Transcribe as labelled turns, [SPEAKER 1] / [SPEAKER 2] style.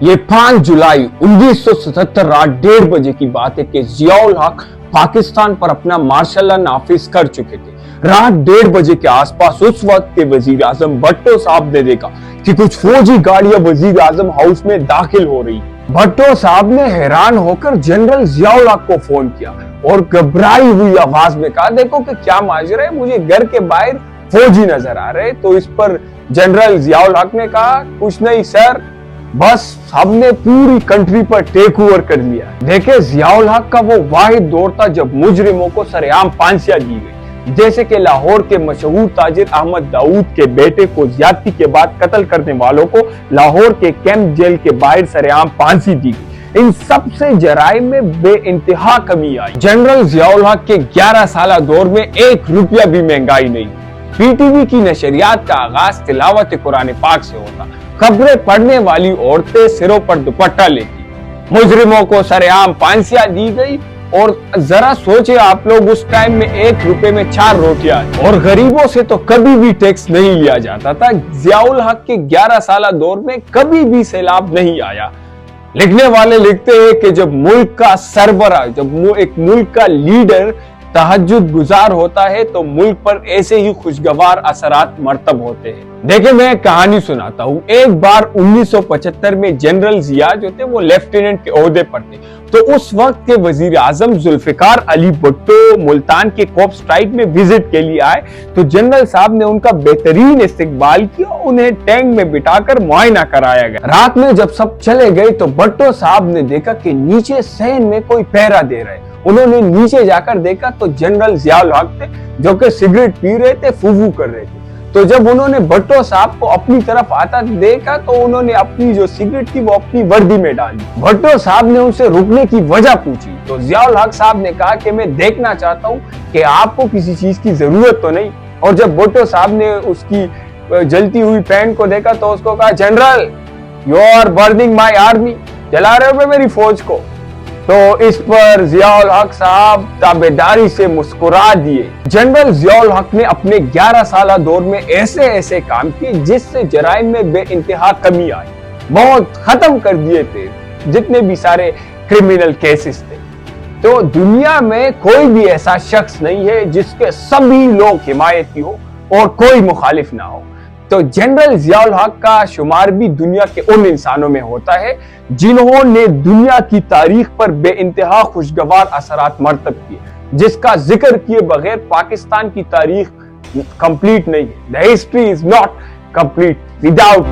[SPEAKER 1] یہ 5 जुलाई 1977 रात 1:30 बजे की बात है कि जियाउल हक पाकिस्तान पर अपना मार्शल लॉ नाफिज कर चुके थे। रात 1:30 बजे के आसपास उस वक्त के वजीर आजम भट्टो साहब ने देखा कि कुछ फौजी गाड़ियां वजीर आजम हाउस में दाखिल हो रही। भट्टो साहब ने हैरान होकर जनरल जियाउल हक को फोन किया और घबराई हुई आवाज में कहा, देखो कि क्या माजरा है, मुझे घर के बाहर फौजी नजर आ रहे। तो इस पर जनरल जियाउल हक ने कहा, कुछ नहीं सर, बस हमने पूरी कंट्री पर टेक ओवर कर लिया। देखे, जियाउल हक का वो वाहिद दौर था जब मुजरिमों को सरेआम फांसियां दी गई, जैसे कि लाहौर के मशहूर ताजिर अहमद दाऊद के बेटे को ज्यादती के बाद कत्ल करने वालों को लाहौर के कैंप जेल के बाहर सरेआम फांसी दी गई। इन सबसे जराइम में बेइंतहा कमी आई। जनरल जियाउल हक के 11 साला दौर में 1 रुपया भी महंगाई नहीं। पीटीवी की नशरियात का आगाज तिलावत कुरान पाक से होता। खबरें पढ़ने वाली औरतें सिरों पर दुपट्टा लेती। मुजरिमों को सरेआम फांसियां दी गई। और जरा सोचे आप लोग, उस टाइम में 1 रुपए में 4 रोटियां, और गरीबों से तो कभी भी टैक्स नहीं लिया जाता था। जियाउल हक के 11 साला दौर में कभी भी सैलाब नहीं आया। लिखने वाले लिखते हैं कि जब मुल्क का सरबरा, जब एक मुल्क का लीडर तहज्जुद गुजार होता है तो मुल्क पर ऐसे ही खुशगवार असरात मरतब होते हैं। देखिए, मैं एक कहानी सुनाता हूँ। एक बार 1975 में जनरल जिया जो थे वो लेफ्टिनेंट के ओहदे पर थे। तो उस वक्त के वजीर आजम जुल्फिकार अली भुट्टो मुल्तान के कोप स्ट्राइक में विजिट के लिए आए। तो जनरल साहब ने उनका बेहतरीन इस्तकबाल किया, उन्हें टैंक में बिठाकर मुआयना कराया गया। रात में जब सब चले गए तो भुट्टो साहब ने देखा कि नीचे सहन में कोई पहरा दे रहे। उन्होंने नीचे जाकर देखा तो जनरल जियाउल हक थे, जो कि सिगरेट पी रहे थे, फूफू कर रहे थे। तो जब उन्होंने भट्टो साहब को अपनी तरफ आता देखा तो उन्होंने अपनी जो सिगरेट थी वो अपनी वर्दी में डाली। भट्टो साहब ने उनसे रुकने की वजह पूछी तो जियाउल हक साहब ने कहा कि मैं देखना चाहता हूँ कि आपको किसी चीज की जरूरत तो नहीं। और जब भट्टो साहब ने उसकी जलती हुई पैंट को देखा तो उसको कहा, general you are burning my army, जला रहे हो मेरी फौज को। तो इस पर जियाउल हक साहब ताबेदारी से मुस्कुरा दिए। जनरल जियाउल हक ने अपने 11 साला दौर में ऐसे ऐसे काम किए जिससे जराइम में बेइंतहा कमी आई। बहुत खत्म कर दिए थे जितने भी सारे क्रिमिनल केसेस थे। तो दुनिया में कोई भी ऐसा शख्स नहीं है जिसके सभी लोग हिमायती हो और कोई मुखालिफ ना हो। तो जनरल जियाउल हक का शुमार भी दुनिया के उन इंसानों में होता है जिन्होंने दुनिया की तारीख पर बेइंतहा खुशगवार असरात मरतब किए, जिसका जिक्र किए बगैर पाकिस्तान की तारीख कंप्लीट नहीं है। The history is not complete without